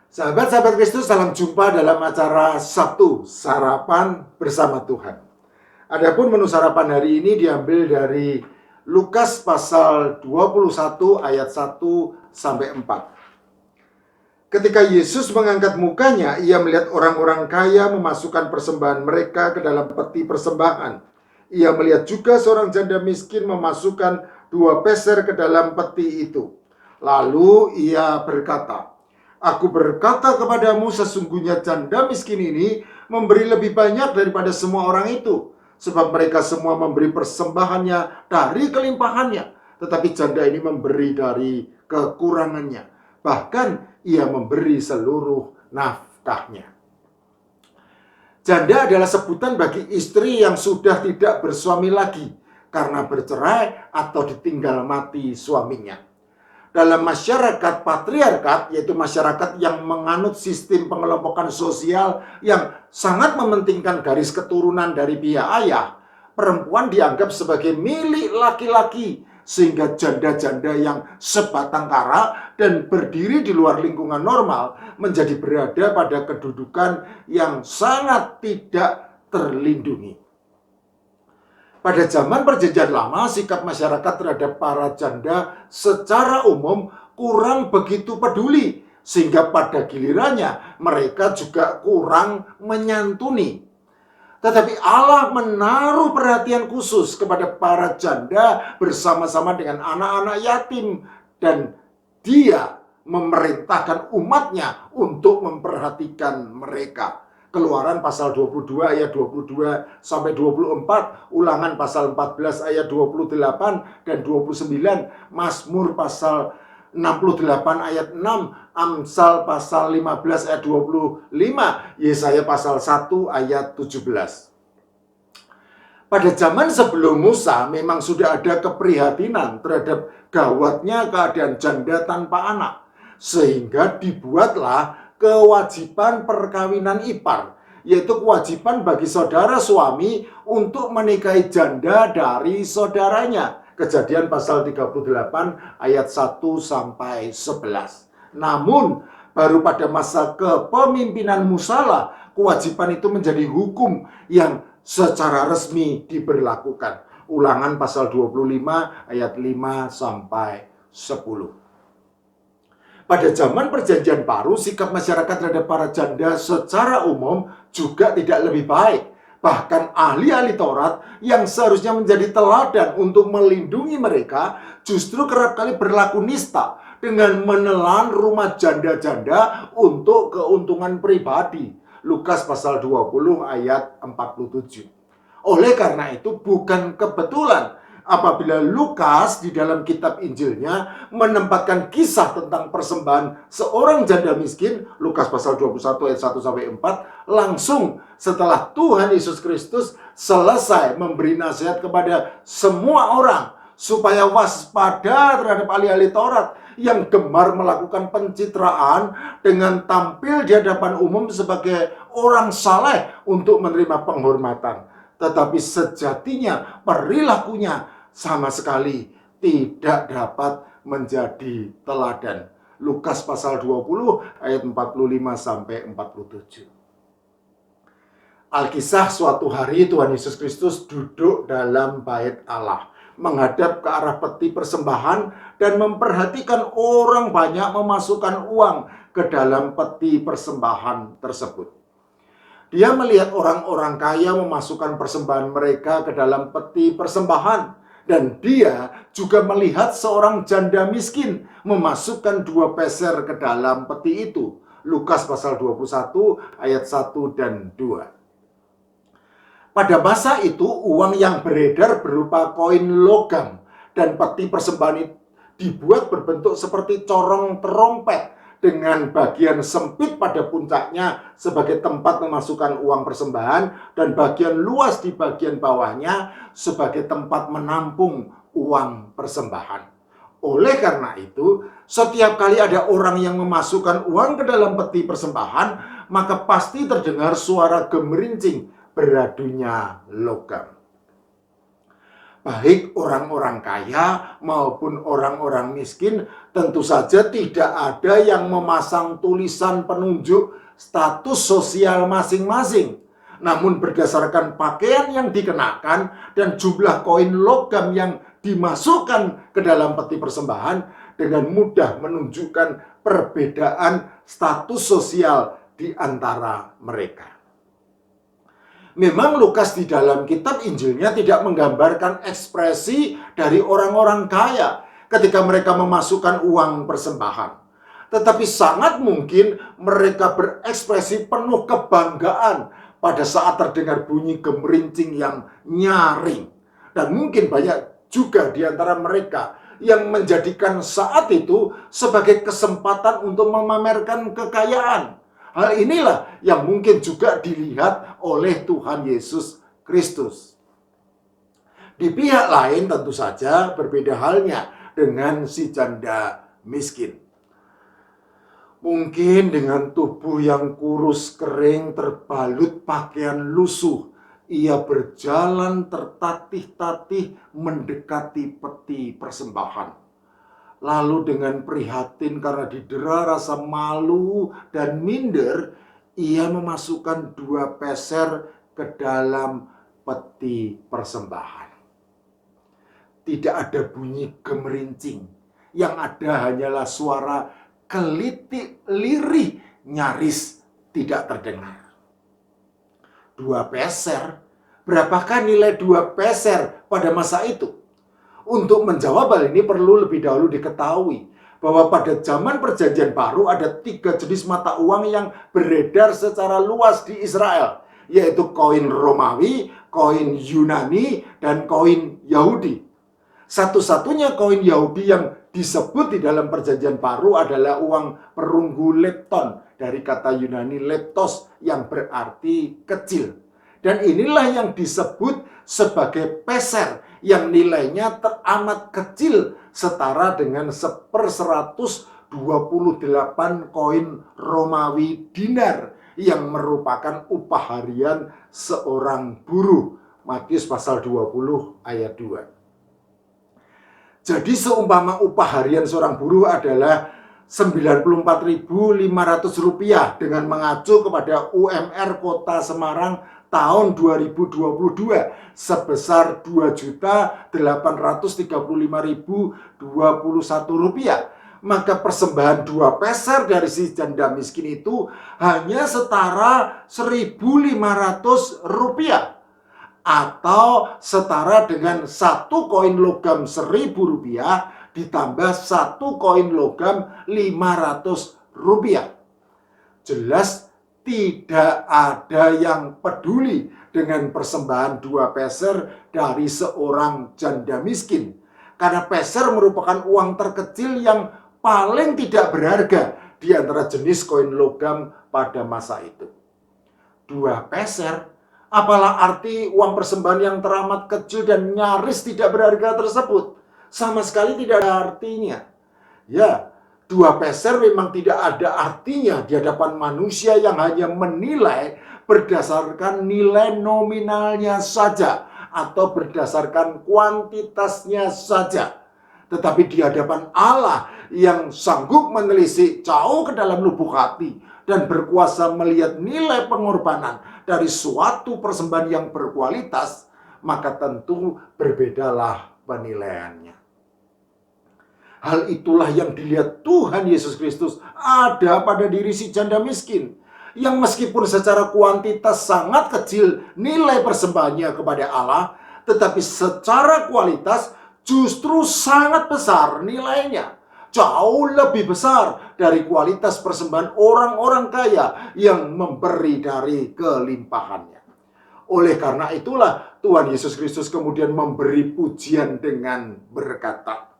Sahabat-sahabat Kristus, salam jumpa dalam acara Sabtu, Sarapan Bersama Tuhan. Adapun menu sarapan hari ini diambil dari Lukas pasal 21 ayat 1 sampai 4. Ketika Yesus mengangkat mukanya, ia melihat orang-orang kaya memasukkan persembahan mereka ke dalam peti persembahan. Ia melihat juga seorang janda miskin memasukkan 2 peser ke dalam peti itu. Lalu ia berkata, "Aku berkata kepadamu, sesungguhnya janda miskin ini memberi lebih banyak daripada semua orang itu. Sebab mereka semua memberi persembahannya dari kelimpahannya. Tetapi janda ini memberi dari kekurangannya. Bahkan ia memberi seluruh nafkahnya." Janda adalah sebutan bagi istri yang sudah tidak bersuami lagi karena bercerai atau ditinggal mati suaminya. Dalam masyarakat patriarkat, yaitu masyarakat yang menganut sistem pengelompokan sosial yang sangat mementingkan garis keturunan dari pihak ayah, perempuan dianggap sebagai milik laki-laki, sehingga janda-janda yang sebatang kara dan berdiri di luar lingkungan normal menjadi berada pada kedudukan yang sangat tidak terlindungi. Pada zaman Perjanjian Lama, sikap masyarakat terhadap para janda secara umum kurang begitu peduli, sehingga pada gilirannya mereka juga kurang menyantuni. Tetapi Allah menaruh perhatian khusus kepada para janda bersama-sama dengan anak-anak yatim, dan Dia memerintahkan umatnya untuk memperhatikan mereka. Keluaran pasal 22 ayat 22 sampai 24, Ulangan pasal 14 ayat 28 dan 29, Mazmur pasal 68 ayat 6, Amsal pasal 15 ayat 25, Yesaya pasal 1 ayat 17. Pada zaman sebelum Musa memang sudah ada keprihatinan terhadap gawatnya keadaan janda tanpa anak, sehingga dibuatlah kewajiban perkawinan ipar, yaitu kewajiban bagi saudara suami untuk menikahi janda dari saudaranya. Kejadian pasal 38 ayat 1 sampai 11. Namun baru pada masa kepemimpinan Musa lah kewajiban itu menjadi hukum yang secara resmi diberlakukan. Ulangan pasal 25 ayat 5 sampai 10. Pada zaman Perjanjian Baru, sikap masyarakat terhadap para janda secara umum juga tidak lebih baik. Bahkan ahli-ahli Taurat yang seharusnya menjadi teladan untuk melindungi mereka justru kerap kali berlaku nista dengan menelan rumah janda-janda untuk keuntungan pribadi. Lukas pasal 20 ayat 47. Oleh karena itu bukan kebetulan apabila Lukas di dalam kitab Injilnya menempatkan kisah tentang persembahan seorang janda miskin, Lukas pasal 21 ayat 1 sampai 4, langsung setelah Tuhan Yesus Kristus selesai memberi nasihat kepada semua orang supaya waspada terhadap ahli-ahli Taurat yang gemar melakukan pencitraan dengan tampil di hadapan umum sebagai orang saleh untuk menerima penghormatan. Tetapi sejatinya perilakunya sama sekali tidak dapat menjadi teladan. Lukas pasal 20 ayat 45 sampai 47. Alkisah suatu hari Tuhan Yesus Kristus duduk dalam bait Allah, menghadap ke arah peti persembahan dan memperhatikan orang banyak memasukkan uang ke dalam peti persembahan tersebut. Dia melihat orang-orang kaya memasukkan persembahan mereka ke dalam peti persembahan. Dan dia juga melihat seorang janda miskin memasukkan 2 peser ke dalam peti itu. Lukas pasal 21 ayat 1 dan 2. Pada masa itu uang yang beredar berupa koin logam, dan peti persembahan itu dibuat berbentuk seperti corong terompet dengan bagian sempit pada puncaknya sebagai tempat memasukkan uang persembahan dan bagian luas di bagian bawahnya sebagai tempat menampung uang persembahan. Oleh karena itu, setiap kali ada orang yang memasukkan uang ke dalam peti persembahan, maka pasti terdengar suara gemerincing beradunya logam. baik orang-orang kaya maupun orang-orang miskin, tentu saja tidak ada yang memasang tulisan penunjuk status sosial masing-masing. Namun berdasarkan pakaian yang dikenakan dan jumlah koin logam yang dimasukkan ke dalam peti persembahan, dengan mudah menunjukkan perbedaan status sosial di antara mereka. Memang Lukas di dalam kitab Injilnya tidak menggambarkan ekspresi dari orang-orang kaya ketika mereka memasukkan uang persembahan. Tetapi sangat mungkin mereka berekspresi penuh kebanggaan pada saat terdengar bunyi gemerincing yang nyaring. Dan mungkin banyak juga di antara mereka yang menjadikan saat itu sebagai kesempatan untuk memamerkan kekayaan. Hal inilah yang mungkin juga dilihat oleh Tuhan Yesus Kristus. Di pihak lain tentu saja berbeda halnya dengan si janda miskin. Mungkin dengan tubuh yang kurus kering terbalut pakaian lusuh, ia berjalan tertatih-tatih mendekati peti persembahan. Lalu dengan prihatin karena didera rasa malu dan minder, ia memasukkan 2 peser ke dalam peti persembahan. Tidak ada bunyi gemerincing, yang ada hanyalah suara kelitik lirih nyaris tidak terdengar. 2 peser? Berapakah nilai 2 peser pada masa itu? Untuk menjawab hal ini perlu lebih dahulu diketahui bahwa pada zaman Perjanjian Baru ada 3 jenis mata uang yang beredar secara luas di Israel, yaitu koin Romawi, koin Yunani, dan koin Yahudi. Satu-satunya koin Yahudi yang disebut di dalam Perjanjian Baru adalah uang perunggu lepton, dari kata Yunani leptos yang berarti kecil. Dan inilah yang disebut sebagai peser, yang nilainya teramat kecil, setara dengan 1/128 koin Romawi dinar, yang merupakan upah harian seorang buruh. Matius pasal 20 ayat 2. Jadi seumpama upah harian seorang buruh adalah Rp94.500 dengan mengacu kepada UMR Kota Semarang tahun 2022 sebesar Rp2.835.021, maka persembahan 2 peser dari si janda miskin itu hanya setara Rp1.500, atau setara dengan 1 koin logam Rp1.000 ditambah 1 koin logam Rp500. Jelas tidak ada yang peduli dengan persembahan 2 peser dari seorang janda miskin, karena peser merupakan uang terkecil yang paling tidak berharga di antara jenis koin logam pada masa itu. 2 peser? Apalah arti uang persembahan yang teramat kecil dan nyaris tidak berharga tersebut? Sama sekali tidak ada artinya. Ya, 2 peser memang tidak ada artinya di hadapan manusia yang hanya menilai berdasarkan nilai nominalnya saja atau berdasarkan kuantitasnya saja. Tetapi di hadapan Allah yang sanggup menelisik jauh ke dalam lubuk hati dan berkuasa melihat nilai pengorbanan dari suatu persembahan yang berkualitas, maka tentu berbedalah penilaiannya. Hal itulah yang dilihat Tuhan Yesus Kristus ada pada diri si janda miskin, yang meskipun secara kuantitas sangat kecil nilai persembahannya kepada Allah, tetapi secara kualitas justru sangat besar nilainya. Jauh lebih besar dari kualitas persembahan orang-orang kaya yang memberi dari kelimpahannya. Oleh karena itulah Tuhan Yesus Kristus kemudian memberi pujian dengan berkata,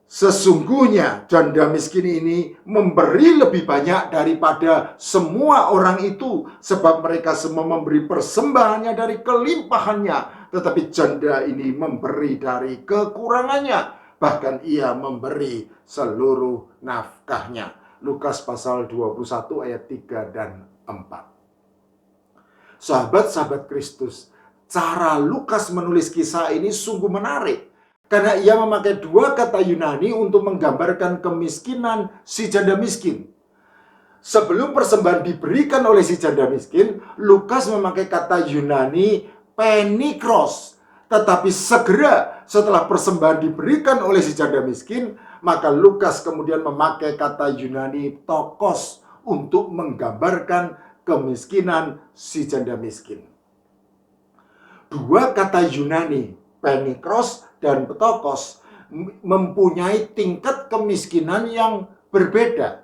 sesungguhnya janda miskin ini memberi lebih banyak daripada semua orang itu, sebab mereka semua memberi persembahannya dari kelimpahannya, tetapi janda ini memberi dari kekurangannya. Bahkan ia memberi seluruh nafkahnya. Lukas pasal 21 ayat 3 dan 4. Sahabat-sahabat Kristus, cara Lukas menulis kisah ini sungguh menarik. Karena ia memakai dua kata Yunani untuk menggambarkan kemiskinan si janda miskin. Sebelum persembahan diberikan oleh si janda miskin, Lukas memakai kata Yunani penikros. Tetapi segera setelah persembahan diberikan oleh si janda miskin, maka Lukas kemudian memakai kata Yunani tokos untuk menggambarkan kemiskinan si janda miskin. Dua kata Yunani, penikros dan petokos, mempunyai tingkat kemiskinan yang berbeda.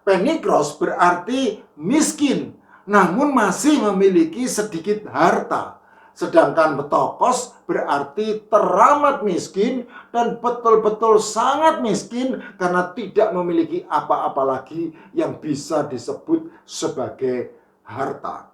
Penikros berarti miskin, namun masih memiliki sedikit harta. Sedangkan petokos berarti teramat miskin dan betul-betul sangat miskin karena tidak memiliki apa-apa lagi yang bisa disebut sebagai harta.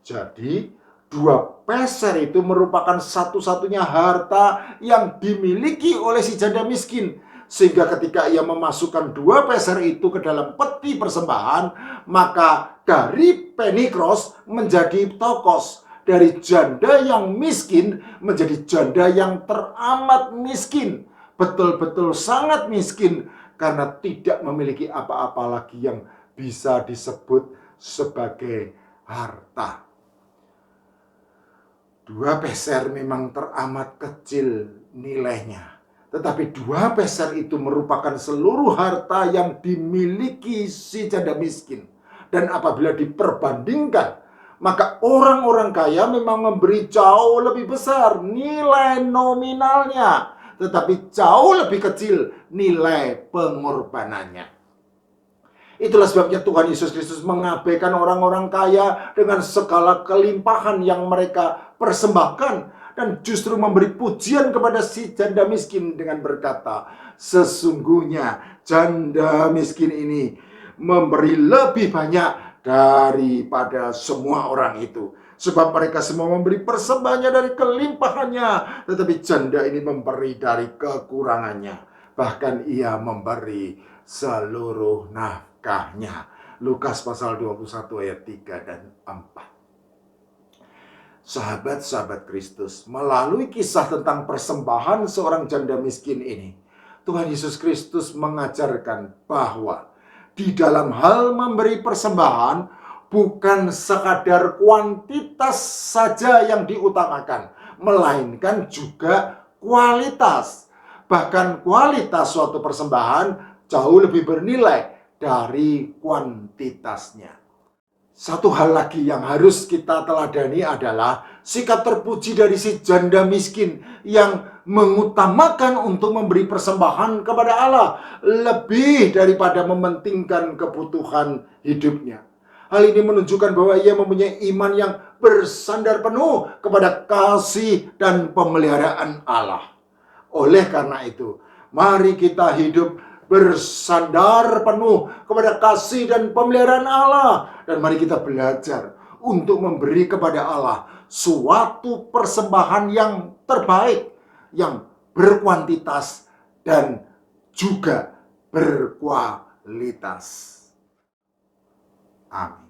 Jadi, 2 peser itu merupakan satu-satunya harta yang dimiliki oleh si janda miskin. Sehingga ketika ia memasukkan 2 peser itu ke dalam peti persembahan, maka dari penikros menjadi tokos. Dari janda yang miskin menjadi janda yang teramat miskin. Betul-betul sangat miskin karena tidak memiliki apa-apa lagi yang bisa disebut sebagai harta. 2 peser memang teramat kecil nilainya. Tetapi 2 peser itu merupakan seluruh harta yang dimiliki si janda miskin. Dan apabila diperbandingkan, maka orang-orang kaya memang memberi jauh lebih besar nilai nominalnya. Tetapi jauh lebih kecil nilai pengorbanannya. Itulah sebabnya Tuhan Yesus Kristus mengabaikan orang-orang kaya dengan segala kelimpahan yang mereka persembahkan, dan justru memberi pujian kepada si janda miskin dengan berkata, sesungguhnya janda miskin ini memberi lebih banyak daripada semua orang itu. Sebab mereka semua memberi persembahannya dari kelimpahannya, tetapi janda ini memberi dari kekurangannya. Bahkan ia memberi seluruh nafkahnya. Lukas pasal 21 ayat 3 dan 4. Sahabat-sahabat Kristus, melalui kisah tentang persembahan seorang janda miskin ini, Tuhan Yesus Kristus mengajarkan bahwa di dalam hal memberi persembahan bukan sekadar kuantitas saja yang diutamakan, melainkan juga kualitas. Bahkan kualitas suatu persembahan jauh lebih bernilai dari kuantitasnya. Satu hal lagi yang harus kita teladani adalah sikap terpuji dari si janda miskin yang mengutamakan untuk memberi persembahan kepada Allah lebih daripada mementingkan kebutuhan hidupnya. Hal ini menunjukkan bahwa ia mempunyai iman yang bersandar penuh kepada kasih dan pemeliharaan Allah. Oleh karena itu, mari kita hidup bersandar penuh kepada kasih dan pemeliharaan Allah. Dan mari kita belajar untuk memberi kepada Allah suatu persembahan yang terbaik, yang berkuantitas dan juga berkualitas. Amin.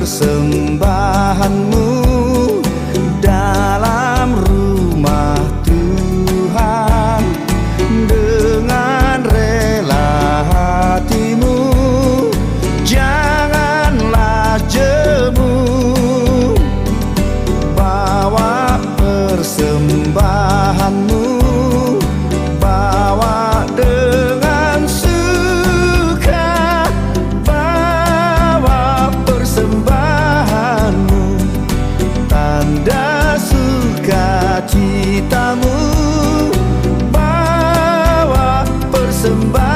Persembahanmu dalam rumah Tuhan, dengan rela hatimu, janganlah jemu. Bawa persembahanmu, bawa dengan suka, bawa persembahanmu, tanda sukacitamu, bawa persembahan.